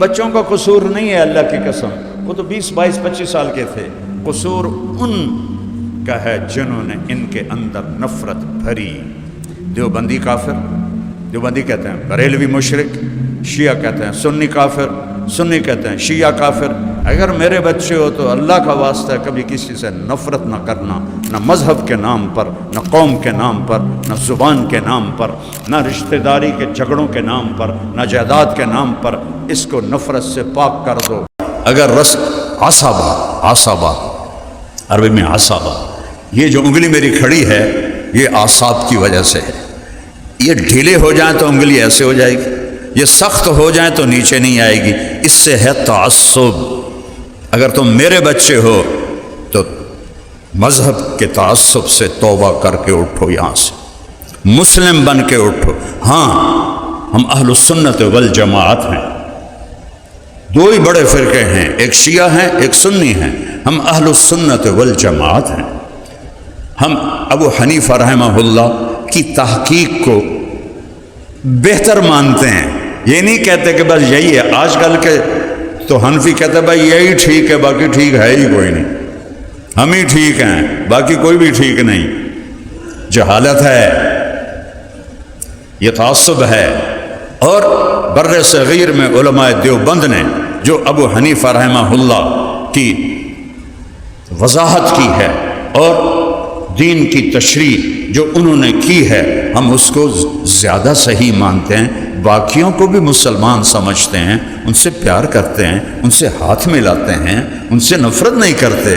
بچوں کا قصور نہیں ہے، اللہ کی قسم، وہ تو 20 22 25 سال کے تھے، قصور ان کا ہے جنہوں نے ان کے اندر نفرت بھری۔ دیوبندی کافر، دیوبندی کہتے ہیں بریلوی مشرک، شیعہ کہتے ہیں سنی کافر، سنی کہتے ہیں شیعہ کافر۔ اگر میرے بچے ہو تو اللہ کا واسطہ ہے کبھی کسی سے نفرت نہ کرنا، نہ مذہب کے نام پر، نہ قوم کے نام پر، نہ زبان کے نام پر، نہ رشتہ داری کے جھگڑوں کے نام پر، نہ جائیداد کے نام پر، اس کو نفرت سے پاک کر دو۔ اگر عصابہ عربی میں عصابہ، یہ جو انگلی میری کھڑی ہے یہ اعصاب کی وجہ سے ہے، یہ ڈھیلے ہو جائیں تو انگلی ایسے ہو جائے گی، یہ سخت ہو جائیں تو نیچے نہیں آئے گی، اس سے ہے تعصب۔ اگر تم میرے بچے ہو تو مذہب کے تعصب سے توبہ کر کے اٹھو، یہاں سے مسلم بن کے اٹھو۔ ہاں ہم اہل السنت والجماعت ہیں، دو ہی بڑے فرقے ہیں، ایک شیعہ ہیں ایک سنی ہیں، ہم اہل السنت والجماعت ہیں۔ ہم ابو حنیفہ رحمہ اللہ کی تحقیق کو بہتر مانتے ہیں، یہ نہیں کہتے کہ بس یہی ہے۔ آج کل کے تو حنفی کہتے ہیں بھائی یہی ٹھیک ہے، باقی ٹھیک ہے ہی کوئی نہیں، ہم ہی ٹھیک ہیں باقی کوئی بھی ٹھیک نہیں۔ جہالت ہے، یہ تعصب ہے۔ اور بر صغیر میں علماء دیوبند نے جو ابو حنیفہ رحمہ اللہ کی وضاحت کی ہے اور دین کی تشریح جو انہوں نے کی ہے، ہم اس کو زیادہ صحیح مانتے ہیں۔ باقیوں کو بھی مسلمان سمجھتے ہیں، ان سے پیار کرتے ہیں، ان سے ہاتھ ملاتے ہیں، ان سے نفرت نہیں کرتے۔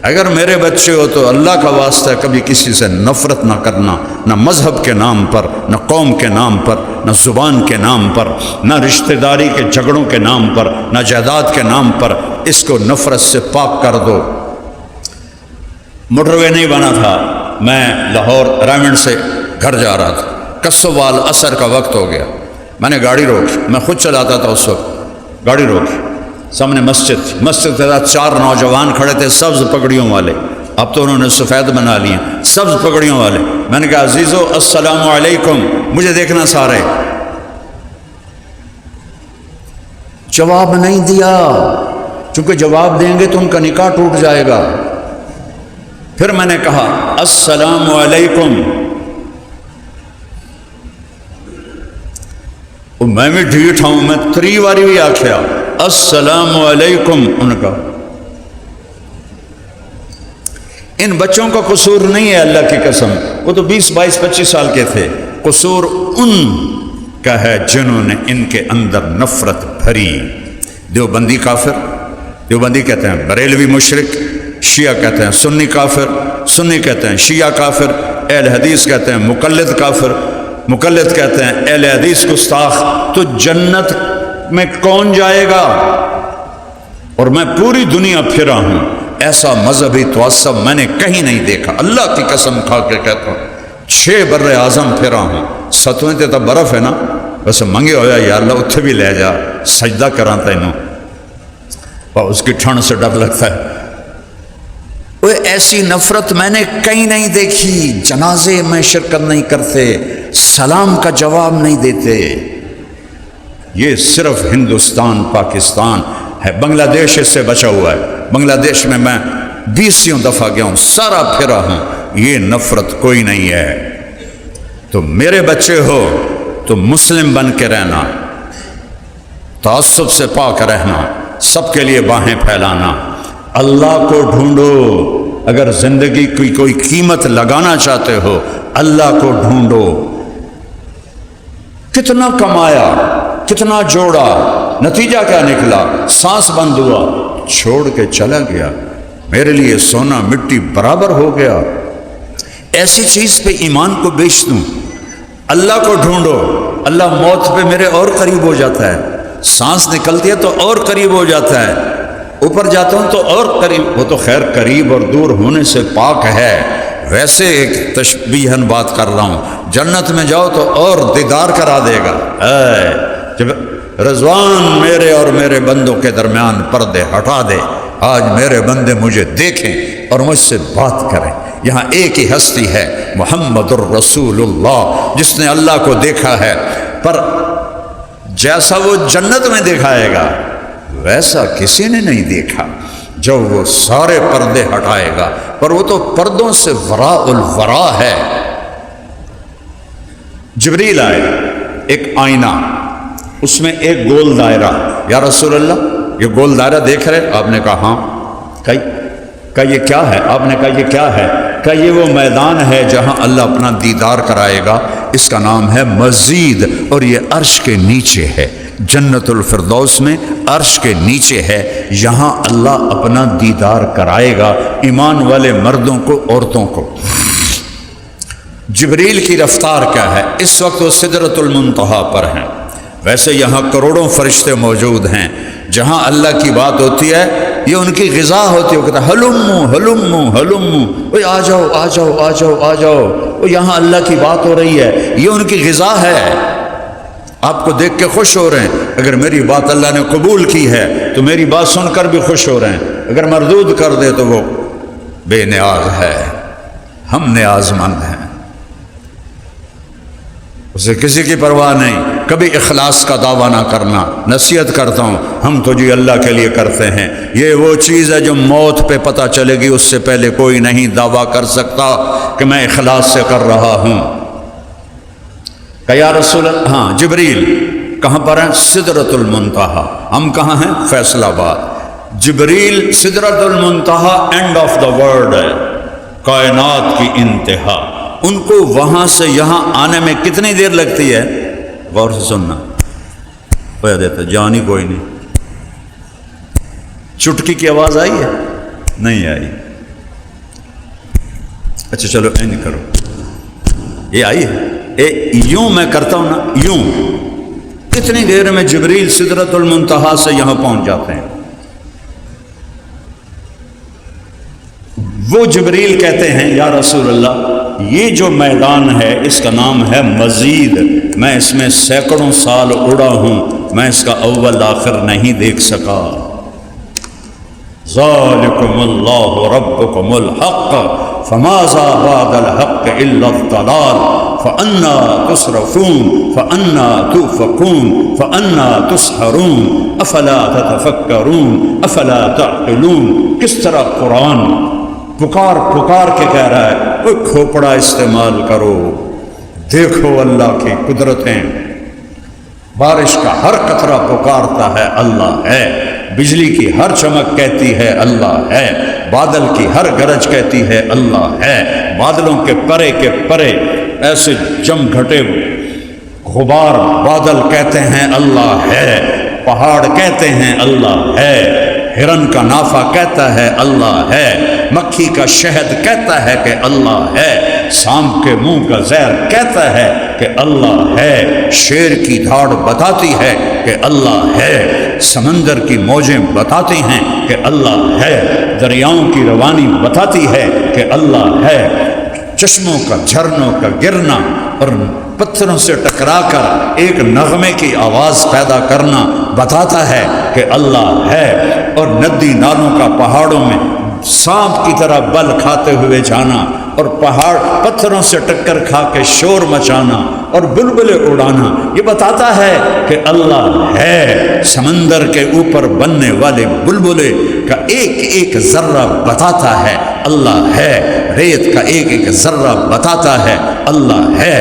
اگر میرے بچے ہو تو اللہ کا واسطہ کبھی کسی سے نفرت نہ کرنا، نہ مذہب کے نام پر، نہ قوم کے نام پر، نہ زبان کے نام پر، نہ رشتہ داری کے جھگڑوں کے نام پر، نہ جائیداد کے نام پر، اس کو نفرت سے پاک کر دو۔ موٹر وے نہیں بنا تھا، میں لاہور رائمنڈ سے گھر جا رہا تھا، کسوال عصر کا وقت ہو گیا، میں نے گاڑی روکی، میں خود چلاتا تھا اس وقت، گاڑی روکی، سامنے مسجد تھی، مسجد کے ساتھ 4 نوجوان کھڑے تھے سبز پگڑیوں والے، اب تو انہوں نے سفید بنا لیے، سبز پگڑیوں والے۔ میں نے کہا عزیزو السلام علیکم، مجھے دیکھنا سارے، جواب نہیں دیا، چونکہ جواب دیں گے تو ان کا نکاح ٹوٹ جائے گا۔ پھر میں نے کہا السلام علیکم، میں بھی ڈھیٹ ہوں، میں 3 باری بھی آکھیا السلام علیکم، ان کا۔ ان بچوں کا قصور نہیں ہے، اللہ کی قسم، وہ تو 20 22 25 سال کے تھے، قصور ان کا ہے جنہوں نے ان کے اندر نفرت بھری۔ دیوبندی کافر، دیوبندی کہتے ہیں بریلوی مشرک، شیعہ کہتے ہیں سنی کافر، سنی کہتے ہیں شیعہ کافر، اہل حدیث کہتے ہیں مقلد کافر، مقلد کہتے ہیں اہل حدیث گستاخ۔ تو جنت میں کون جائے گا؟ اور میں پوری دنیا پھرا ہوں، ایسا مذہبی تعصب میں نے کہیں نہیں دیکھا، اللہ کی قسم کھا کے کہتا ہوں، 6 بر اعظم پھرا ہوں، 7ویں تے تو برف ہے نا، ویسے منگے ہویا یا اللہ اتھے بھی لے جا، سجدہ کراں تینوں، اور اس کی ٹھنڈ سے ڈر لگتا ہے۔ وہ ایسی نفرت میں نے کہیں نہیں دیکھی، جنازے میں شرکت نہیں کرتے، سلام کا جواب نہیں دیتے۔ یہ صرف ہندوستان پاکستان ہے، بنگلہ دیش اس سے بچا ہوا ہے، بنگلہ دیش میں 20 دفعہ گیا ہوں، سارا پھرا ہوں، یہ نفرت کوئی نہیں ہے۔ تو میرے بچے ہو تو مسلم بن کے رہنا، تعصب سے پاک رہنا، سب کے لیے باہیں پھیلانا، اللہ کو ڈھونڈو۔ اگر زندگی کی کوئی قیمت لگانا چاہتے ہو اللہ کو ڈھونڈو۔ کتنا کمایا، کتنا جوڑا، نتیجہ کیا نکلا؟ سانس بند ہوا، چھوڑ کے چلا گیا، میرے لیے سونا مٹی برابر ہو گیا۔ ایسی چیز پہ ایمان کو بیچ دوں؟ اللہ کو ڈھونڈو، اللہ موت پہ میرے اور قریب ہو جاتا ہے، سانس نکلتی ہے تو اور قریب ہو جاتا ہے، اوپر جاتا ہوں تو اور قریب، وہ تو خیر قریب اور دور ہونے سے پاک ہے، ویسے ایک تشبیہن بات کر رہا ہوں، جنت میں جاؤ تو اور دیدار کرا دے گا۔ جب رضوان میرے اور میرے بندوں کے درمیان پردے ہٹا دے، آج میرے بندے مجھے دیکھیں اور مجھ سے بات کریں۔ یہاں ایک ہی ہستی ہے، محمد الرسول اللہ، جس نے اللہ کو دیکھا ہے، پر جیسا وہ جنت میں دکھائے گا ویسا کسی نے نہیں دیکھا جب وہ سارے پردے ہٹائے گا، پر وہ تو پردوں سے وراء الورا ہے۔ جبریل آئے، ایک آئینہ، اس میں ایک گول دائرہ۔ یا رسول اللہ یہ گول دائرہ دیکھ رہے؟ آپ نے کہا ہاں۔ کہا یہ کیا ہے؟ آپ نے کہا یہ کیا ہے؟ کہا یہ وہ میدان ہے جہاں اللہ اپنا دیدار کرائے گا، اس کا نام ہے مزید، اور یہ عرش کے نیچے ہے، جنت الفردوس میں عرش کے نیچے ہے، یہاں اللہ اپنا دیدار کرائے گا ایمان والے مردوں کو، عورتوں کو۔ جبریل کی رفتار کیا ہے؟ اس وقت وہ سدرۃ المنتہا پر ہیں، ویسے یہاں کروڑوں فرشتے موجود ہیں، جہاں اللہ کی بات ہوتی ہے یہ ان کی غذا ہوتی ہے، وہ کہتا ہے ہلمو ہلمو ہلمو، اوہ آ جاؤ آ جاؤ آ جاؤ آ جاؤ، وہ یہاں اللہ کی بات ہو رہی ہے، یہ ان کی غذا ہے، آپ کو دیکھ کے خوش ہو رہے ہیں۔ اگر میری بات اللہ نے قبول کی ہے تو میری بات سن کر بھی خوش ہو رہے ہیں، اگر مردود کر دے تو وہ بے نیاز ہے، ہم نیاز مند ہیں، اسے کسی کی پرواہ نہیں۔ کبھی اخلاص کا دعویٰ نہ کرنا، نصیحت کرتا ہوں، ہم تو جی اللہ کے لیے کرتے ہیں، یہ وہ چیز ہے جو موت پہ پتہ چلے گی، اس سے پہلے کوئی نہیں دعویٰ کر سکتا کہ میں اخلاص سے کر رہا ہوں۔ کہ یا رسول اللہ، ہاں جبریل کہاں پر ہیں؟ سدرۃ المنتہا۔ ہم کہاں ہیں؟ فیصل آباد۔ جبریل سدرۃ المنتہا اینڈ آف دا ورلڈ ہے، کائنات کی انتہا، ان کو وہاں سے یہاں آنے میں کتنی دیر لگتی ہے؟ غور سے سننا، ہو دیتا جان ہی کوئی نہیں۔ چٹکی کی آواز آئی ہے؟ نہیں آئی۔ اچھا چلو این کرو، یہ آئی ہے؟ یوں میں کرتا ہوں نا، یوں کتنی دیر میں جبریل سدرۃ المنتہا سے یہاں پہنچ جاتے ہیں؟ وہ جبریل کہتے ہیں یا رسول اللہ یہ جو میدان ہے اس کا نام ہے مزید، میں اس میں سینکڑوں سال اڑا ہوں، میں اس کا اول آخر نہیں دیکھ سکا۔ ذالکم اللہ ربکم الحق فماذا بعد الحق الا الضلال فانا تصرفون فانا توفقون فانا تسحرون افلا تتفکرون افلا تعقلون۔ کس طرح قرآن پکار پکار کے کہہ رہا ہے، کوئی کھوپڑا استعمال کرو، دیکھو اللہ کی قدرتیں، بارش کا ہر قطرہ پکارتا ہے اللہ ہے، بجلی کی ہر چمک کہتی ہے اللہ ہے، بادل کی ہر گرج کہتی ہے اللہ ہے، بادلوں کے پرے کے پرے ایسے جم گھٹے غبار بادل کہتے ہیں اللہ ہے، پہاڑ کہتے ہیں اللہ ہے، ہرن کا نافہ کہتا ہے اللہ ہے، مکھی کا شہد کہتا ہے کہ اللہ ہے، سانپ کے منہ کا زہر کہتا ہے کہ اللہ ہے، شیر کی دھاڑ بتاتی ہے کہ اللہ ہے، سمندر کی موجیں بتاتی ہیں کہ اللہ ہے، دریاؤں کی روانی بتاتی ہے کہ اللہ ہے، چشموں کا جھرنوں کا گرنا اور پتھروں سے ٹکرا کر ایک نغمے کی آواز پیدا کرنا بتاتا ہے کہ اللہ ہے، اور ندی نالوں کا پہاڑوں میں سانپ کی طرح بل کھاتے ہوئے جانا اور پہاڑ پتھروں سے ٹکر کھا کے شور مچانا اور بلبلے اڑانا، یہ بتاتا ہے کہ اللہ ہے، سمندر کے اوپر بننے والے بلبلے کا ایک ایک ذرہ بتاتا ہے اللہ ہے، ریت کا ایک ایک ذرہ بتاتا ہے اللہ ہے،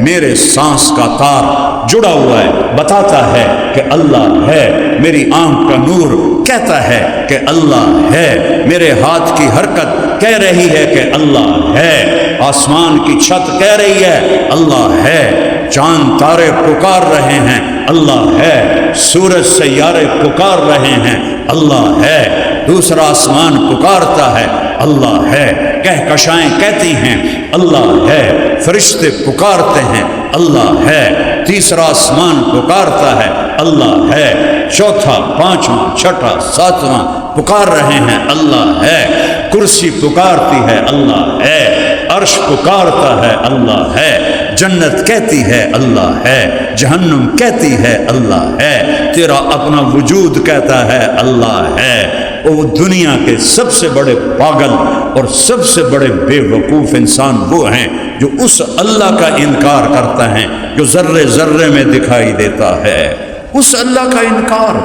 میرے سانس کا تار جڑا ہوا ہے بتاتا ہے کہ اللہ ہے، میری آنکھ کا نور کہتا ہے کہ اللہ ہے، میرے ہاتھ کی حرکت کہہ رہی ہے کہ اللہ ہے، آسمان کی چھت کہہ رہی ہے اللہ ہے، چاند تارے پکار رہے ہیں اللہ ہے، سورج سیارے پکار رہے ہیں اللہ ہے، دوسرا آسمان پکارتا ہے اللہ ہے، کہکشائیں کہتی ہیں اللہ ہے، فرشتے پکارتے ہیں اللہ ہے، تیسرا آسمان پکارتا ہے اللہ ہے، چوتھا پانچواں چھٹا ساتواں پکار رہے ہیں اللہ ہے، کرسی پکارتی ہے اللہ ہے، عرش پکارتا ہے اللہ ہے، جنت کہتی ہے اللہ ہے، جہنم کہتی ہے اللہ ہے، تیرا اپنا وجود کہتا ہے اللہ ہے۔ وہ دنیا کے سب سے بڑے پاگل اور سب سے بڑے بے وقوف انسان وہ ہیں جو اس اللہ کا انکار کرتا ہے جو ذرے ذرے میں دکھائی دیتا ہے۔ اس اللہ کا انکار.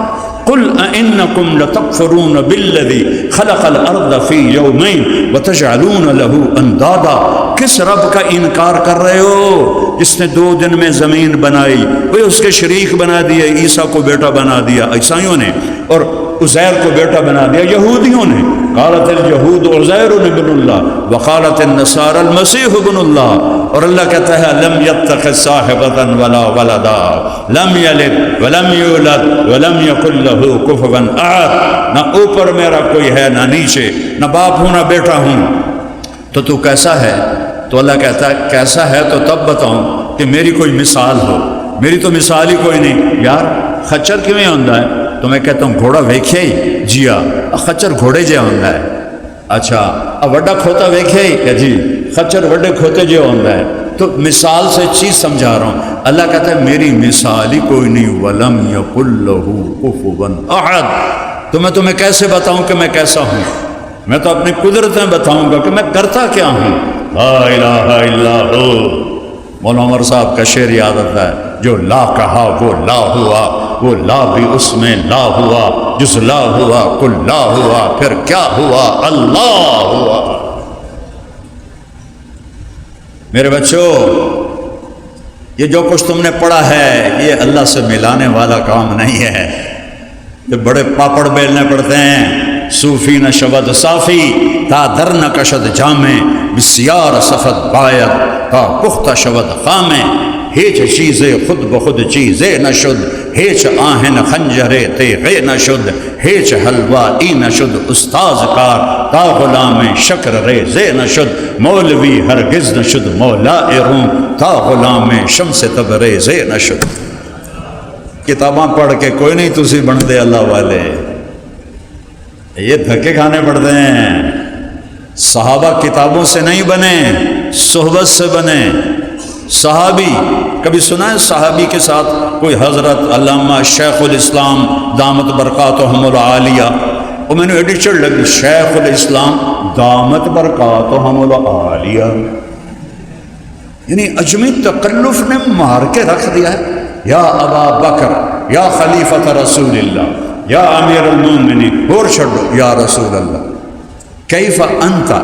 قل أئنكم لتكفرون بالذي خلق الأرض في يومين وتجعلون له أندادا. کس رب کا انکار کر رہے ہو جس نے 2 دن میں زمین بنائی؟ وہ اس کے شریک بنا دیا. عیسیٰ کو بیٹا بنا دیا عیسائیوں نے، اور عزیر کو بیٹا بنا دیا یہودیوں نے. قالت اليهود عزیر ابن اللہ وقالت النصارى المسیح ابن اللہ. اور اللہ کہتا ہے لم يتخذ صاحبة ولا ولدا لم یلد ولم یولد ولم یکن له کفوا احد. نہ اوپر میرا کوئی ہے نہ نیچے، نہ باپ ہوں نہ بیٹا ہوں. تو کیسا ہے؟ تو اللہ کہتا ہے کیسا ہے تو تب بتاؤں کہ میری کوئی مثال ہو. میری تو مثال ہی کوئی نہیں. یار خچر کیویں ہوندا ہے؟ تو میں کہتا ہوں گھوڑا ویکھیا ہی؟ جی ہاں. خچر گھوڑے جہا ہوندا ہے. اچھا وڈا کھوتا ویکھیا ہی؟ کہ جی خچر وڈے کھوتے جہا ہوندا ہے. تو مثال سے چیز سمجھا رہا ہوں. اللہ کہتا ہے میری مثال ہی کوئی نہیں. ولم یکن لہ کفوا احد. تو میں تمہیں کیسے بتاؤں کہ میں کیسا ہوں؟ میں تو اپنی قدرتیں بتاؤں گا کہ میں کرتا کیا ہوں. لا الہ الا اللہ. مولانا عمر صاحب کا شعر یاد آتا ہے، جو لا کہا وہ لا ہوا، وہ لا بھی اس میں لا ہوا، جس لا ہوا کل لا ہوا، پھر کیا ہوا؟ اللہ ہوا. میرے بچوں، یہ جو کچھ تم نے پڑھا ہے یہ اللہ سے ملانے والا کام نہیں ہے. یہ بڑے پاپڑ بیلنے پڑتے ہیں. صوفی نہ شبد صافی تا در نہ کشد جامے بسیار صفت باید تا پختہ شبد خامے. ہیچ چیزے خود بخود چیزے نہ شد، ہیچ آہن خنجرے تیغے نہ شد، ہیچ حلوہ ای نہ شد استاذ کار تا غلام شکر ریزے نہ شد. مولوی ہرگز نہ شد مولا روم تا غلام شمس تبریزے نہ شد. کتاباں پڑھ کے کوئی نہیں تسی بن دے اللہ والے. یہ دھکے کھانے پڑتے ہیں. صحابہ کتابوں سے نہیں بنے، صحبت سے بنے. صحابی کبھی سنا ہے صحابی کے ساتھ کوئی حضرت علامہ شیخ الاسلام دامت برکاتہم العالیہ؟ اور میں نے ایڈیشن لگی شیخ الاسلام دامت برکاتہم العالیہ، یعنی اجمی تکلف نے مار کے رکھ دیا ہے. یا ابا بکر یا خلیفۃ رسول اللہ یا امیر المومنین، اور چھڑو یا رسول اللہ. کیف انتا،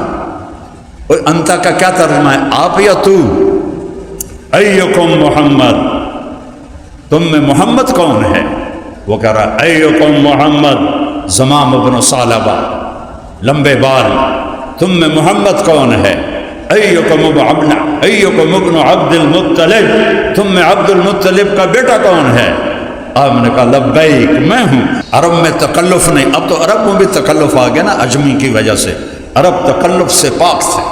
انتا کا کیا ترجمہ ہے؟ آپ یا تو. ایکم محمد، تم میں محمد کون ہے؟ وہ کہہ رہا ایکم محمد زمام ابن ثعلبہ، لمبے بال. تم میں محمد کون ہے؟ ایکم ابن عبد المطلب، تم میں عبد المطلب کا بیٹا کون ہے؟ آپ نے کہا لبیک میں ہوں. عرب میں تکلف نہیں. اب تو عرب میں بھی تکلف آ گیا نا اجمی کی وجہ سے. عرب تکلف سے پاک تھے.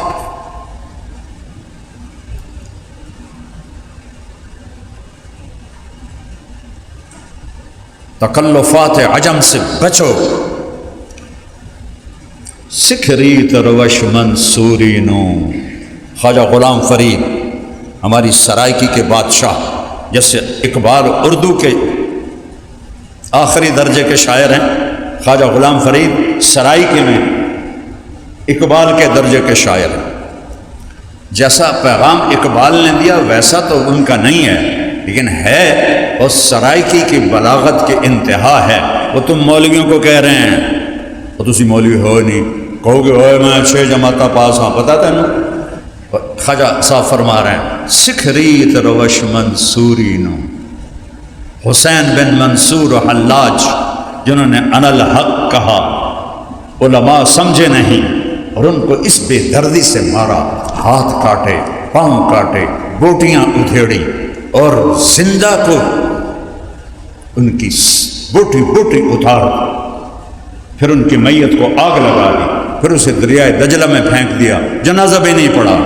تکلفات عجم سے بچو. سکھ ریت روش منصوری نو. خواجہ غلام فرید ہماری سرائکی کے بادشاہ، جیسے اقبال اردو کے آخری درجے کے شاعر ہیں، خواجہ غلام فرید سرائکی میں اقبال کے درجے کے شاعر ہیں. جیسا پیغام اقبال نے دیا ویسا تو ان کا نہیں ہے، لیکن ہے اور سرائکی کی بلاغت کے انتہا ہے. وہ تم مولویوں کو کہہ رہے ہیں، وہ تسی مولوی ہو نہیں، کہو گے ہوئے میں 6 جماعتہ پاس ہاں، پتہ تھا نا. خواجہ صاحب فرما رہے ہیں سکھ ریت روش منصوری نو. حسین بن منصور حلاج جنہوں نے انا الحق کہا، علماء سمجھے نہیں اور ان کو اس بے دردی سے مارا، ہاتھ کاٹے، پاؤں کاٹے، بوٹیاں ادھیڑی اور زندہ کو ان کی بوٹی اتار، پھر ان کی میت کو آگ لگا دی، پھر اسے دریائے دجلہ میں پھینک دیا، جنازہ بھی نہیں پڑا.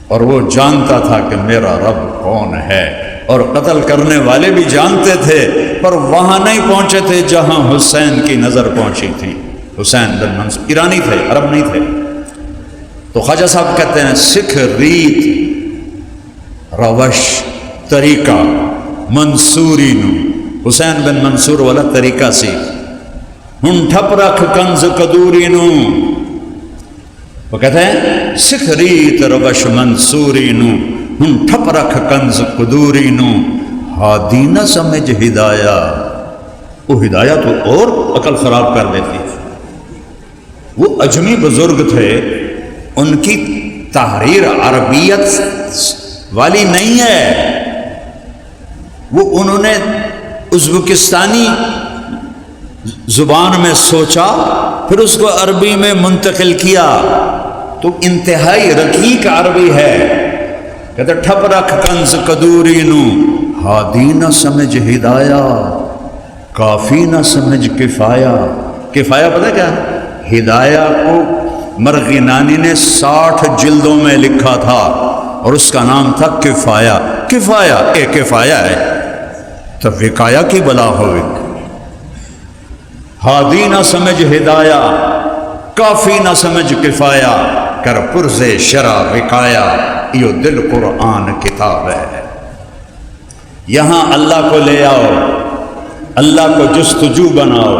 اور وہ جانتا تھا کہ میرا رب کون ہے، اور قتل کرنے والے بھی جانتے تھے پر وہاں نہیں پہنچے تھے جہاں حسین کی نظر پہنچی تھی. حسین بن منصور ایرانی تھے، عرب نہیں تھے. تو خواجہ صاحب کہتے ہیں سکھ ریت روش طریقہ منصوری نو. حسین بن منصور والا طریقہ سی. ہن ٹھپ رکھ کنز قدوری نو. وہ کہتے ہیں سکھ ریت روش منصوری نو. ہن ٹھپ رکھ کنز قدوری نو. ہادی نہ سمجھ ہدایہ، وہ ہدایہ تو اور عقل خراب کر دیتی ہے۔ وہ اجمی بزرگ تھے، ان کی تحریر عربیت والی نہیں ہے، وہ انہوں نے ازبکستانی زبان میں سوچا، پھر اس کو عربی میں منتقل کیا، تو انتہائی رقیق عربی ہے۔ کہتے ٹھپ رکھ کنز قدوری نو، ہادی نہ سمجھ ہدایہ، کافی نہ سمجھ کفایہ۔ کفایہ پتہ کیا ہے؟ ہدایہ کو مرغینانی نے 60 جلدوں میں لکھا تھا اور اس کا نام تھا کفایہ۔ کفایہ ایک کفایہ ہے تو وقایہ کی بلا ہوئی۔ ہادی نہ سمجھ ہدایہ، کافی نہ سمجھ کفایہ، کر پرز شرع وقایہ، یہ دل قرآن کتاب ہے۔ یہاں اللہ کو لے آؤ، اللہ کو جستجو بناؤ،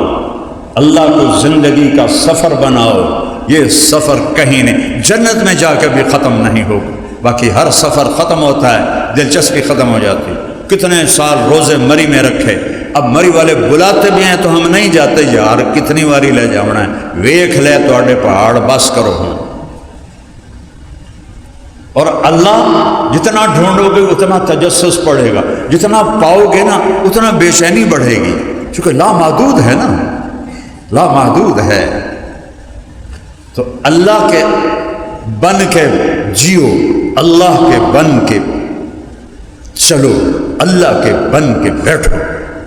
اللہ کو زندگی کا سفر بناؤ۔ یہ سفر کہیں نہیں، جنت میں جا کے بھی ختم نہیں ہوگا، باقی ہر سفر ختم ہوتا ہے، دلچسپی ختم ہو جاتی۔ کتنے سال روزے مری میں رکھے، اب مری والے بلاتے بھی ہیں تو ہم نہیں جاتے، یار کتنی واری لے جانا ہے، ویکھ لے تواڈے پہاڑ بس کرو ہوں۔ اور اللہ جتنا ڈھونڈو گے اتنا تجسس پڑے گا، جتنا پاؤ گے نا اتنا بے چینی بڑھے گی، چونکہ لامحدود ہے نا، لامحدود ہے۔ تو اللہ کے بن کے جیو، اللہ کے بن کے چلو، اللہ کے بن کے بیٹھو،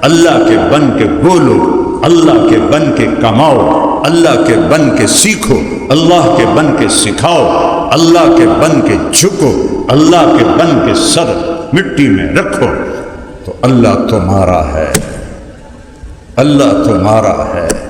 اللہ کے بن کے بولو، اللہ کے بن کے کماؤ، اللہ کے بن کے سیکھو، اللہ کے بن کے سکھاؤ، اللہ کے بن کے جھکو، اللہ کے بن کے سر مٹی میں رکھو، تو اللہ تمہارا ہے، اللہ تمہارا ہے۔